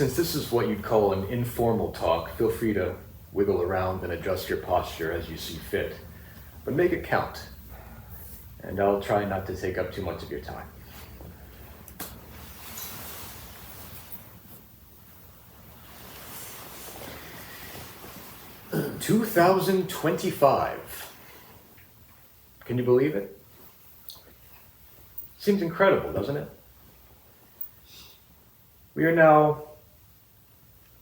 Since this is what you'd call an informal talk, feel free to wiggle around and adjust your posture as you see fit. But make it count. And I'll try not to take up too much of your time. "2025. Can you believe it? Seems incredible, doesn't it? We are now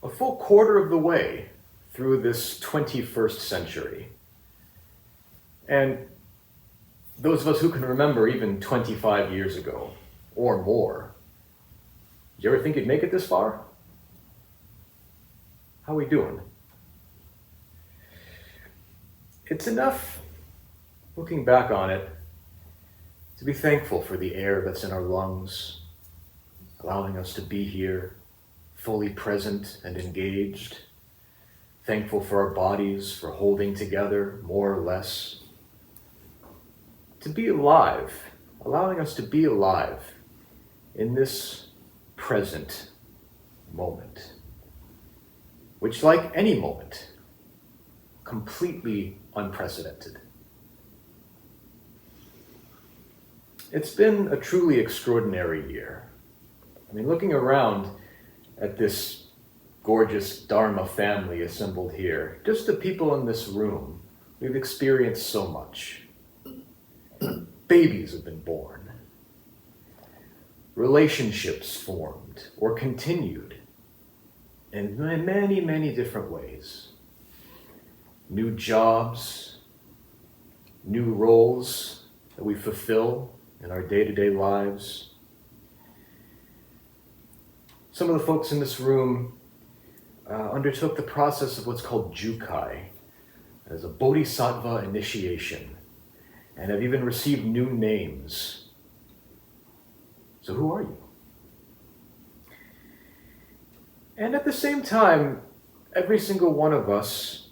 a full quarter of the way through this 21st century. And those of us who can remember even 25 years ago or more, did you ever think you'd make it this far? How are we doing? It's enough, looking back on it, to be thankful for the air that's in our lungs, allowing us to be here, fully present and engaged, thankful for our bodies, for holding together, more or less. To be alive, allowing us to be alive in this present moment, which, like any moment, completely unprecedented. It's been a truly extraordinary year. I mean, looking around at this gorgeous Dharma family assembled here, just the people in this room, we've experienced so much. Babies have been born. Relationships formed or continued in many, many different ways. New jobs, new roles that we fulfill in our day-to-day lives. Some of the folks in this room undertook the process of what's called Jukai, as a bodhisattva initiation, and have even received new names. So who are you? And at the same time, every single one of us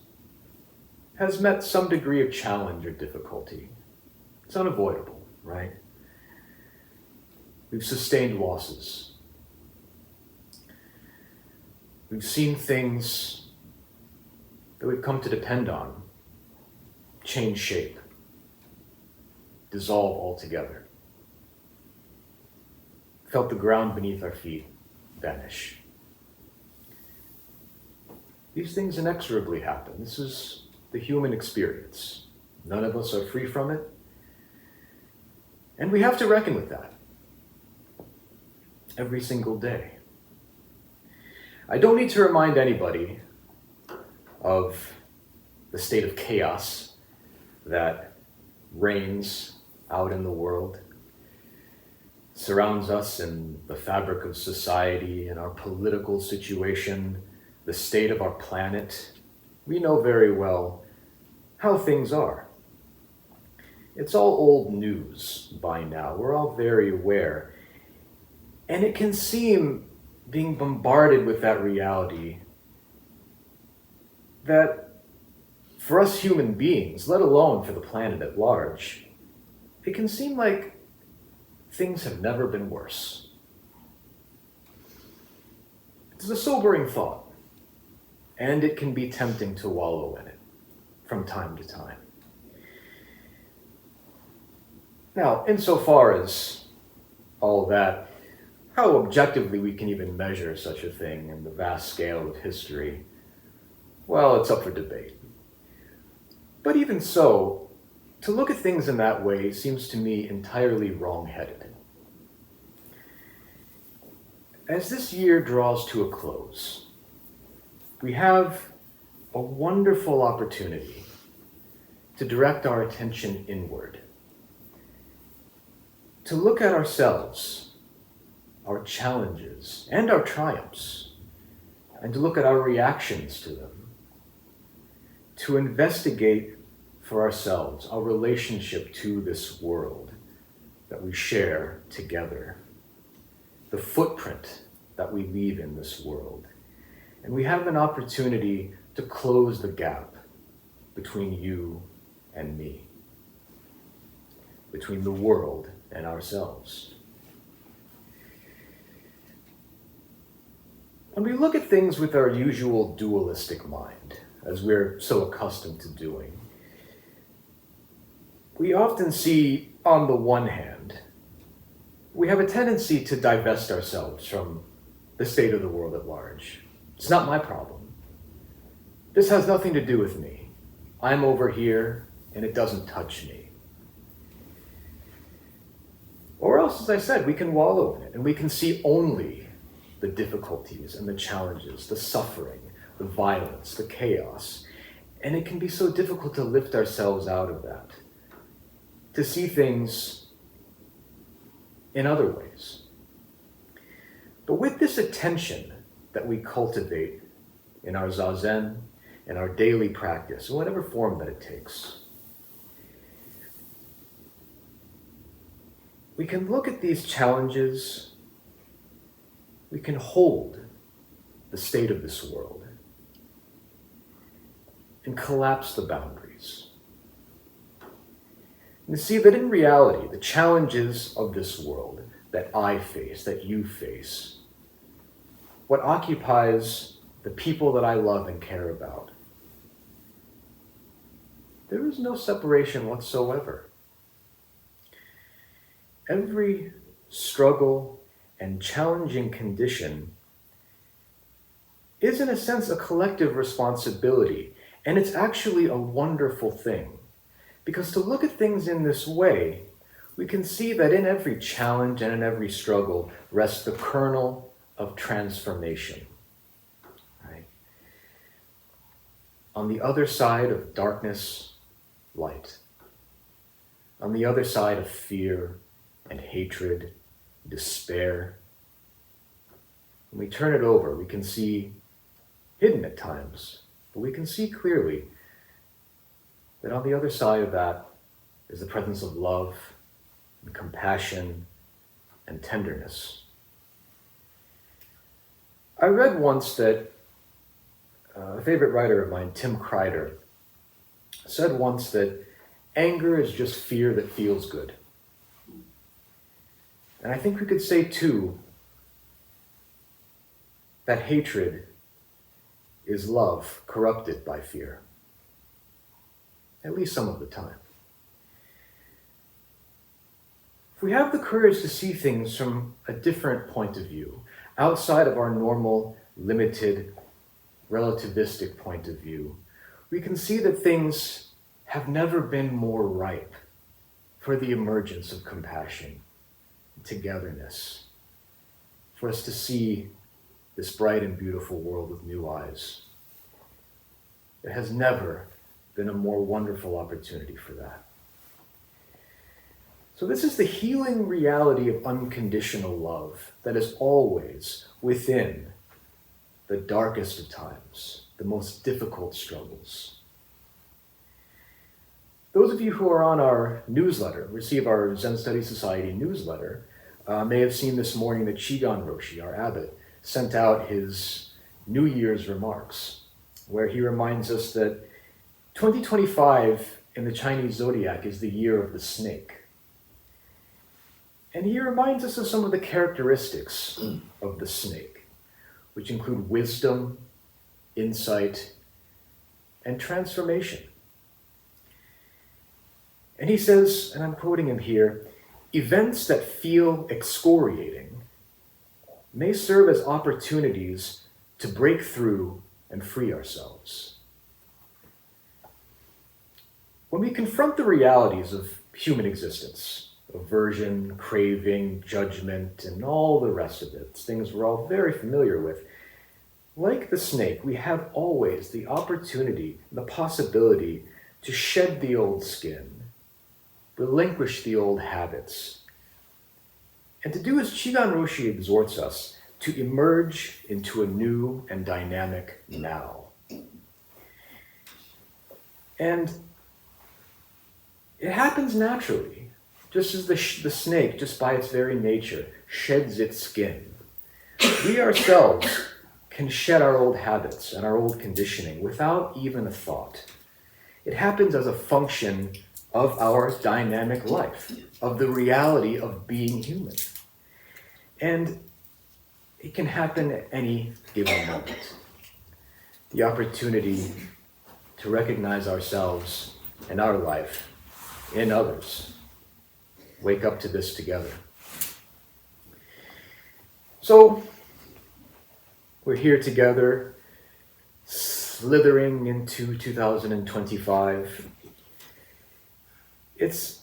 has met some degree of challenge or difficulty. It's unavoidable, right? We've sustained losses. We've seen things that we've come to depend on change shape, dissolve altogether. Felt the ground beneath our feet vanish. These things inexorably happen. This is the human experience. None of us are free from it. And we have to reckon with that every single day. I don't need to remind anybody of the state of chaos that reigns out in the world, surrounds us in the fabric of society, in our political situation, the state of our planet. We know very well how things are. It's all old news by now. We're all very aware. And it can seem, being bombarded with that reality, that for us human beings, let alone for the planet at large, it can seem like things have never been worse. It's a sobering thought, and it can be tempting to wallow in it from time to time. Now, insofar as all that, how objectively we can even measure such a thing in the vast scale of history, well, it's up for debate. But even so, to look at things in that way seems to me entirely wrong-headed. As this year draws to a close, we have a wonderful opportunity to direct our attention inward, to look at ourselves, our challenges, and our triumphs, and to look at our reactions to them, to investigate for ourselves our relationship to this world that we share together, the footprint that we leave in this world. And we have an opportunity to close the gap between you and me, between the world and ourselves. When we look at things with our usual dualistic mind, as we're so accustomed to doing, we often see, on the one hand, we have a tendency to divest ourselves from the state of the world at large. It's not my problem. This has nothing to do with me. I'm over here, and it doesn't touch me. Or else, as I said, we can wallow in it, and we can see only the difficulties and the challenges, the suffering, the violence, the chaos. And it can be so difficult to lift ourselves out of that, to see things in other ways. But with this attention that we cultivate in our zazen, in our daily practice, in whatever form that it takes, we can look at these challenges, we can hold the state of this world and collapse the boundaries. And to see that in reality, the challenges of this world that I face, that you face, what occupies the people that I love and care about, there is no separation whatsoever. Every struggle and challenging condition is, in a sense, a collective responsibility. And it's actually a wonderful thing. Because to look at things in this way, we can see that in every challenge and in every struggle rests the kernel of transformation. Right? On the other side of darkness, light. On the other side of fear and hatred, despair. When we turn it over, we can see, hidden at times, but we can see clearly that on the other side of that is the presence of love and compassion and tenderness. I read once that a favorite writer of mine, Tim Kreider, said once that anger is just fear that feels good. And I think we could say too that hatred is love corrupted by fear. At least some of the time. If we have the courage to see things from a different point of view, outside of our normal, limited, relativistic point of view, we can see that things have never been more ripe for the emergence of compassion, togetherness, for us to see this bright and beautiful world with new eyes. It has never been a more wonderful opportunity for that. So this is the healing reality of unconditional love that is always within the darkest of times, the most difficult struggles. Those of you who are on our newsletter, receive our Zen Study Society newsletter, may have seen this morning that Shigan Roshi, our abbot, sent out his New Year's remarks, where he reminds us that 2025 in the Chinese zodiac is the year of the snake. And he reminds us of some of the characteristics of the snake, which include wisdom, insight, and transformation. And he says, and I'm quoting him here, events that feel excoriating may serve as opportunities to break through and free ourselves. When we confront the realities of human existence, aversion, craving, judgment, and all the rest of it, things we're all very familiar with, like the snake, we have always the opportunity, the possibility to shed the old skin, relinquish the old habits, and to do as Shigan Roshi exhorts us, to emerge into a new and dynamic now. And it happens naturally, just as the snake, just by its very nature, sheds its skin. We ourselves can shed our old habits and our old conditioning without even a thought. It happens as a function of our dynamic life, of the reality of being human. And it can happen at any given moment. The opportunity to recognize ourselves and our life in others. Wake up to this together. So, we're here together, slithering into 2025. It's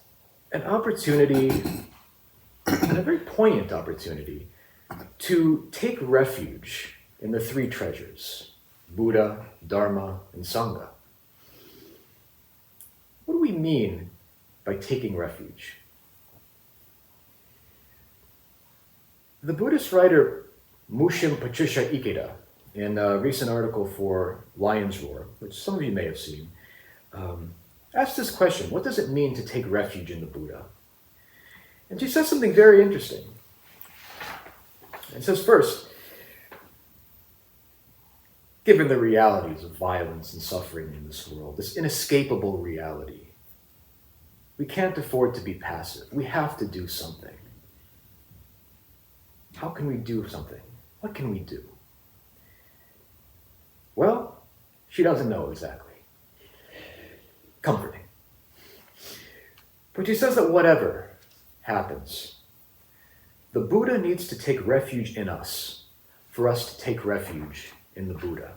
an opportunity, and a very poignant opportunity, to take refuge in the three treasures, Buddha, Dharma, and Sangha. What do we mean by taking refuge? The Buddhist writer Mushin Patricia Ikeda, in a recent article for Lion's Roar, which some of you may have seen, asked this question: what does it mean to take refuge in the Buddha? And she says something very interesting. It says, first, given the realities of violence and suffering in this world, this inescapable reality, we can't afford to be passive. We have to do something. How can we do something? What can we do? Well, she doesn't know exactly. Comforting. But she says that whatever happens, the Buddha needs to take refuge in us for us to take refuge in the Buddha.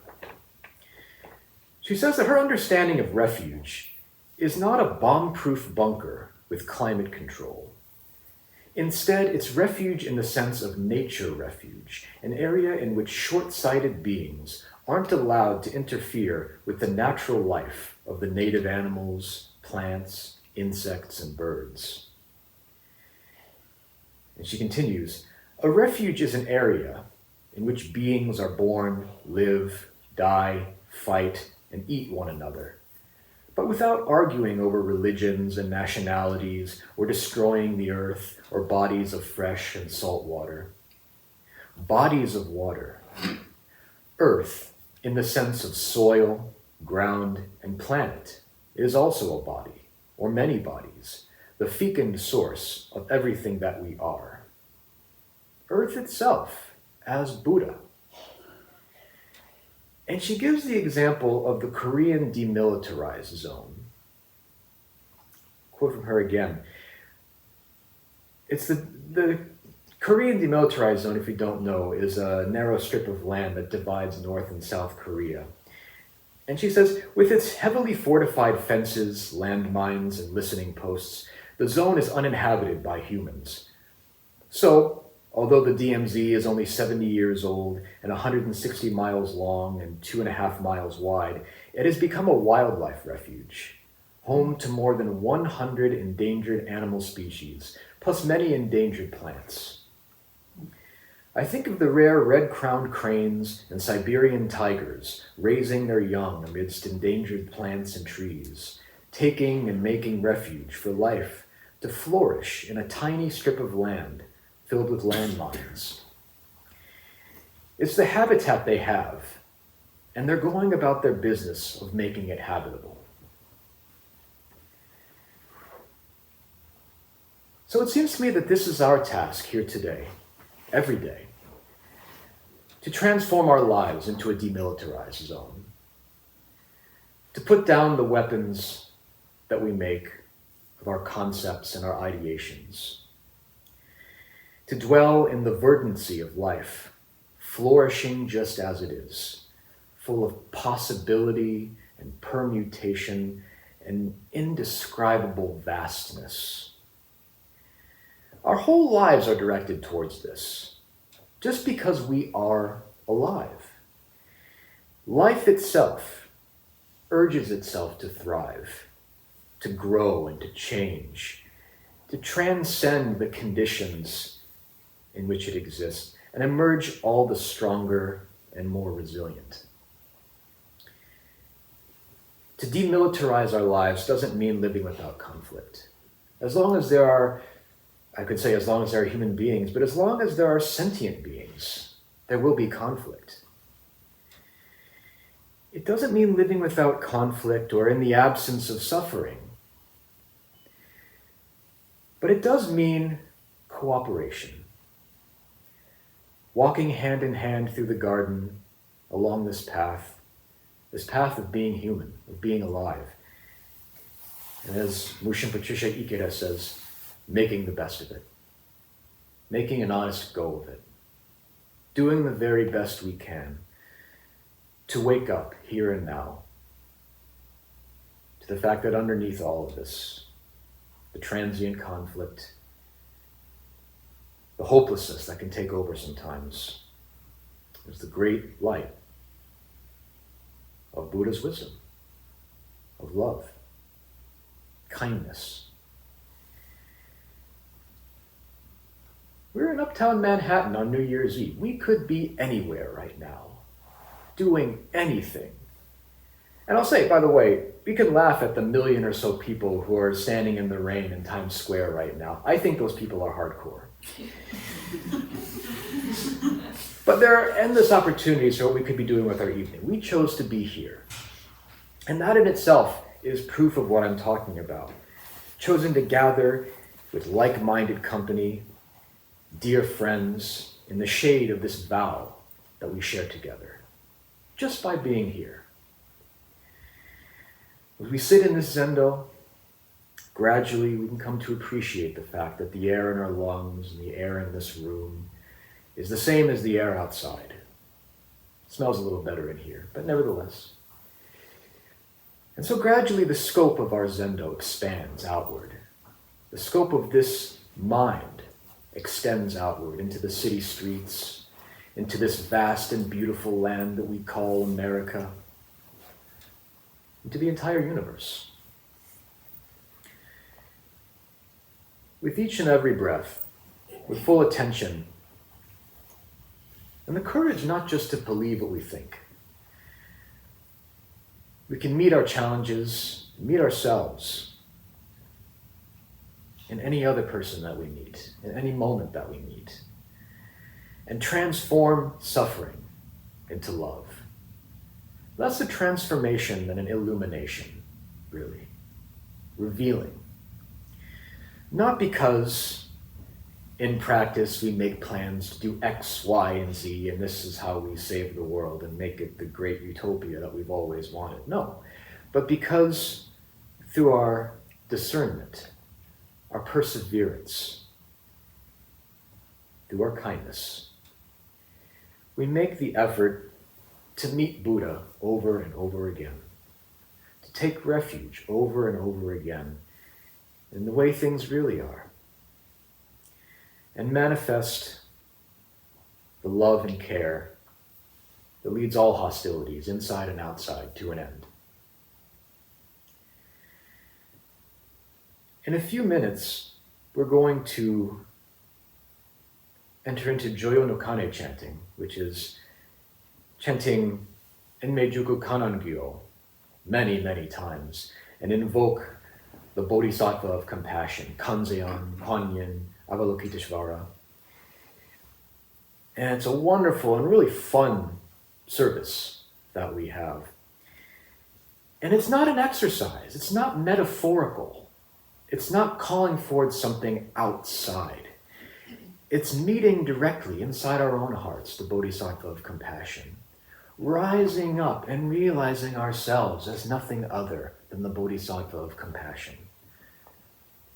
She says that her understanding of refuge is not a bomb-proof bunker with climate control. Instead, it's refuge in the sense of nature refuge, an area in which short-sighted beings aren't allowed to interfere with the natural life of the native animals, plants, insects, and birds. And she continues, a refuge is an area in which beings are born, live, die, fight, and eat one another, but without arguing over religions and nationalities or destroying the earth or bodies of fresh and salt water. Bodies of water. Earth, in the sense of soil, ground, and planet, is also a body, or many bodies, the fecund source of everything that we are. Earth itself, as Buddha. And she gives the example of the Korean demilitarized zone. Quote from her again. It's the Korean demilitarized zone, if you don't know, is a narrow strip of land that divides North and South Korea. And she says, with its heavily fortified fences, landmines, and listening posts, the zone is uninhabited by humans. So, although the DMZ is only 70 years old and 160 miles long and 2.5 miles wide, it has become a wildlife refuge, home to more than 100 endangered animal species, plus many endangered plants. I think of the rare red-crowned cranes and Siberian tigers raising their young amidst endangered plants and trees, taking and making refuge for life to flourish in a tiny strip of land filled with landmines. It's the habitat they have, and they're going about their business of making it habitable. So it seems to me that this is our task here today, every day, to transform our lives into a demilitarized zone, to put down the weapons that we make of our concepts and our ideations, to dwell in the verdancy of life, flourishing just as it is, full of possibility and permutation and indescribable vastness. Our whole lives are directed towards this, just because we are alive. Life itself urges itself to thrive, to grow and to change, to transcend the conditions in which it exists and emerge all the stronger and more resilient. To demilitarize our lives doesn't mean living without conflict. As long as there are, I could say as long as there are human beings, but as long as there are sentient beings, there will be conflict. It doesn't mean living without conflict or in the absence of suffering. But it does mean cooperation. walking hand in hand through the garden along this path of being human, of being alive. And as Mushin Patricia Ikeda says, making the best of it, making an honest go of it, doing the very best we can to wake up here and now to the fact that underneath all of this, the transient conflict, the hopelessness that can take over sometimes, is the great light of Buddha's wisdom, of love, kindness. We're in uptown Manhattan on New Year's Eve. We could be anywhere right now, doing anything. And I'll say, by the way, we can laugh at the million or so people who are standing in the rain in Times Square right now. I think those people are hardcore. But there are endless opportunities for what we could be doing with our evening. We chose to be here. And that in itself is proof of what I'm talking about. Chosen to gather with like-minded company, dear friends, in the shade of this vow that we share together, just by being here. As we sit in this zendo, gradually we can come to appreciate the fact that the air in our lungs and the air in this room is the same as the air outside. It smells a little better in here, but nevertheless. And so gradually the scope of our zendo expands outward. The scope of this mind extends outward into the city streets, into this vast and beautiful land that we call America, into the entire universe. With each and every breath, with full attention, and the courage not just to believe what we think. We can meet our challenges, meet ourselves, in any other person that we meet, in any moment that we meet, and transform suffering into love. That's a transformation and an illumination, really, revealing. Not because in practice we make plans to do X, Y, and Z, and this is how we save the world and make it the great utopia that we've always wanted. No, but because through our discernment, our perseverance, through our kindness, we make the effort to meet Buddha over and over again, to take refuge over and over again in the way things really are, and manifest the love and care that leads all hostilities, inside and outside, to an end. In a few minutes, we're going to enter into Joyo no Kane chanting, which is chanting Enmeijuku Kanangyo many, many times, and invoke the Bodhisattva of compassion, Kanzeon, Honyin, Avalokiteshvara. And it's a wonderful and really fun service that we have. And it's not an exercise. It's not metaphorical. It's not calling forward something outside. It's meeting directly inside our own hearts, the Bodhisattva of compassion, rising up and realizing ourselves as nothing other than the Bodhisattva of compassion,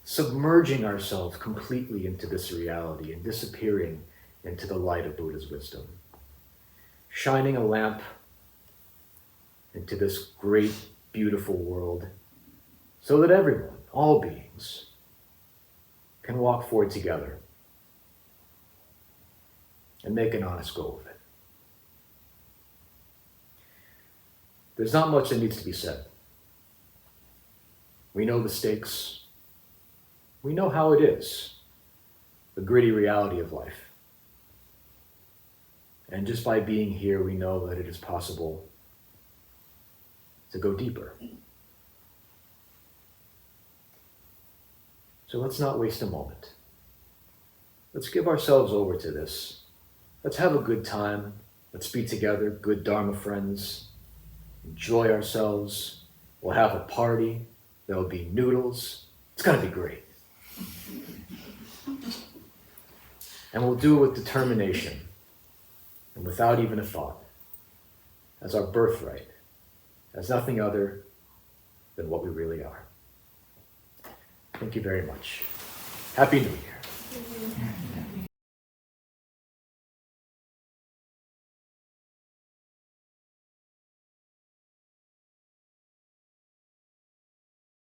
submerging ourselves completely into this reality and disappearing into the light of Buddha's wisdom, shining a lamp into this great, beautiful world so that everyone, all beings, can walk forward together and make an honest go of it. There's not much that needs to be said. We know the stakes. We know how it is, the gritty reality of life. And just by being here, we know that it is possible to go deeper. So let's not waste a moment. Let's give ourselves over to this. Let's have a good time. Let's be together, good Dharma friends. Enjoy ourselves. We'll have a party. There'll be noodles. It's going to be great. And we'll do it with determination and without even a thought, as our birthright, as nothing other than what we really are. Thank you very much. Happy New Year.